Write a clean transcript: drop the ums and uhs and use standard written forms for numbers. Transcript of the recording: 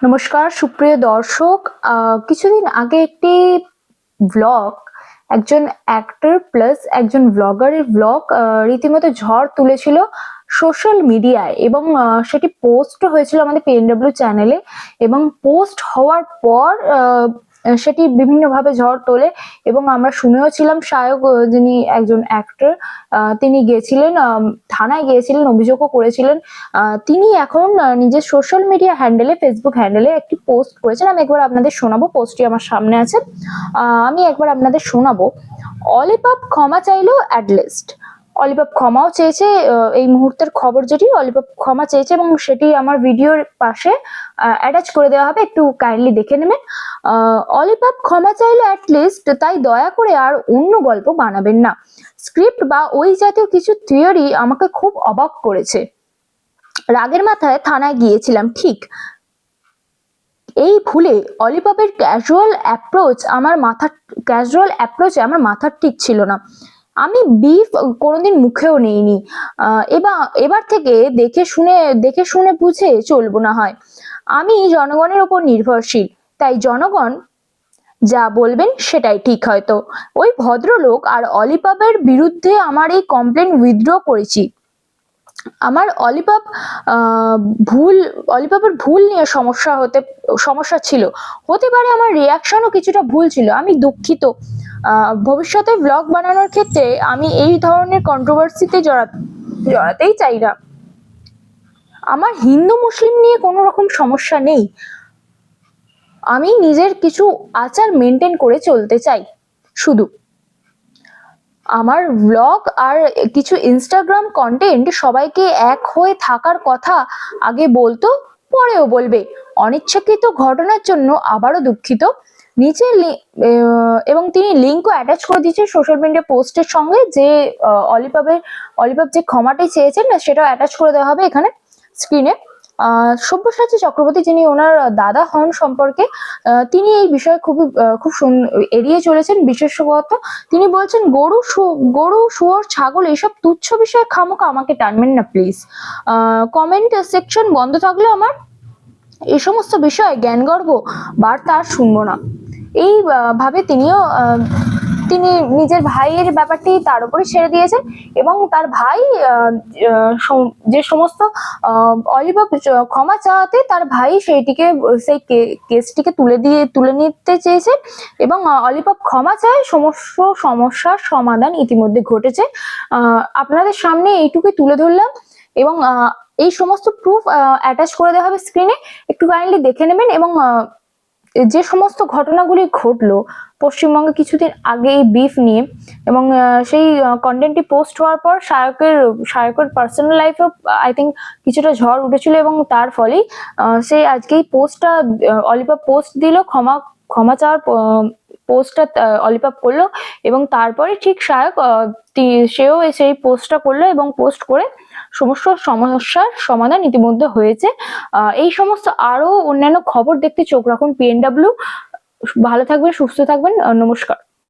নমস্কার সুপ্রিয় দর্শক। কিছুদিন আগে একটি ব্লগ, একজন অ্যাক্টর প্লাস একজন ব্লগারের ব্লগ রীতিমতো ঝড় তুলেছিল সোশ্যাল মিডিয়ায় এবং সেটি পোস্ট হয়েছিল আমাদের পিএনডব্লিউ চ্যানেলে এবং পোস্ট হওয়ার পর সেটি বিভিন্নভাবে ঝড় তোলে এবং আমরা শুনেও ছিলাম। শায়ক যিনি একজন অ্যাক্টর, তিনি গিয়েছিলেন থানায় গিয়েছিলেন, অভিযোগও করেছিলেন। তিনি এখন নিজের সোশ্যাল মিডিয়া হ্যান্ডেলে, ফেসবুক হ্যান্ডেলে একটি পোস্ট করেছেন। আমি একবার আপনাদের শোনাবো, পোস্টটি আমার সামনে আছে। আমি একবার আপনাদের শোনাবো। অলিপাপ ক্ষমা চাইলো অ্যাট লিস্ট। অলিপাপ ক্ষমাও চেয়েছে। এই মুহূর্তের খবর যেটি, অলিপাপ ক্ষমা চেয়েছে এবং সেটি আমার ভিডিওর পাশে অ্যাটাচ করে দেওয়া হবে, একটু কাইন্ডলি দেখে নেবেন। অলিপাপ ক্ষমা চাইলো অ্যাট লিস্ট, তাই দয়া করে আর অন্য গল্প বানাবেন না। স্ক্রিপ্ট বা ওই জাতীয় কিছু থিওরি আমাকে খুব অবাক করেছে। রাগের মাথায় থানায় গিয়েছিলাম ঠিক। এই ভুলে অলিপাপের ক্যাজুয়াল অ্যাপ্রোচে আমার মাথার ঠিক ছিল না। আমি বিফ কোনোদিন মুখেও নেইনি। এবার থেকে দেখে শুনে বুঝে চলবো না হয়। আমি জনগণের ওপর নির্ভরশীল, তাই জনগণ যা বলবেন সেটাই ঠিক। হয়তো ওই ভদ্রলোক আর অলিপাপের বিরুদ্ধে আমার এই কমপ্লেন উইথড্র করেছি। আমার অলিপাপের ভুল নিয়ে সমস্যা ছিল, হতে পারে আমার রিয়াকশনও কিছুটা ভুল ছিল, আমি দুঃখিত। ভবিষ্যতে ব্লগ বানানোর ক্ষেত্রে আমি এই ধরনের কন্ট্রোভার্সিতে জড়াতেই চাই না। আমার হিন্দু মুসলিম নিয়ে কোনো রকম সমস্যা নেই, আমি নিজের কিছু আচার মেনটেন করে চলতে চাই। শুধু আমার ব্লগ আর কিছু ইনস্টাগ্রাম কন্টেন্ট সবাইকে এক হয়ে থাকার কথা আগে বলতো, পরেও বলবে। অনিচ্ছাকৃত ঘটনার জন্য আবারও দুঃখিত। নিচে এবং তিনি লিঙ্কও অ্যাটাচ করে দিয়েছে সোশ্যাল মিডিয়া পোস্টের সঙ্গে, যে অলিপাপ যে ক্ষমাটি চেয়েছেন সেটাও অ্যাটাচ করে দেওয়া হবে এখানে স্ক্রিনে। সব্যসাচী চক্রবর্তী, যিনি ওনার দাদা হন সম্পর্কে, তিনি এই বিষয়ে খুব এড়িয়ে চলেছেন। বিশেষত তিনি বলছেন, গরু শুয়োর ছাগল এইসব তুচ্ছ বিষয়ে খামোখা আমাকে টানবেন না প্লিজ। কমেন্ট সেকশন বন্ধ থাকলে আমার এই সমস্ত বিষয়ে জ্ঞানগর্ভ বার্তা আর শুনবো না। এই ভাবে তিনি নিজের ভাইয়ের ব্যাপারটি তার উপরে ছেড়ে দিয়েছেন এবং তার ভাই যে সমস্ত অলিপাপ ক্ষমা চাওয়াতে তার ভাই সেই কেসটিকে তুলে নিতে চেয়েছে এবং অলিপাপ ক্ষমা চায়। সমস্ত সমস্যার সমাধান ইতিমধ্যে ঘটেছে। আপনাদের সামনে এইটুকুই তুলে ধরলাম এবং এই সমস্ত প্রুফ অ্যাটাচ করে দেওয়া হবে স্ক্রিনে, একটু কাইন্ডলি দেখে নেবেন। এবং যে সমস্ত ঘটনাগুলি ঘটলো পশ্চিমবঙ্গে কিছুদিন আগে এই বিফ নিয়ে, এবং সেই কন্টেন্টটি পোস্ট হওয়ার পর শায়কের পার্সোনাল লাইফেও আই থিঙ্ক কিছুটা ঝড় উঠেছিল এবং তার ফলেই সে আজকে এই পোস্টটা অলিপাপ পোস্ট দিল, ক্ষমা চাওয়ার পোস্টটা অলিপাপ করলো এবং তারপরে ঠিক শায়ক সেও সেই পোস্টটা করলো এবং পোস্ট করে সমস্ত সমস্যার সমাধান ইতিমধ্যে হয়েছে। এই সমস্ত আরো অন্যান্য খবর দেখতে চোখ রাখুন পিএনডব্লিউ। ভালো থাকবেন, সুস্থ থাকবেন, নমস্কার।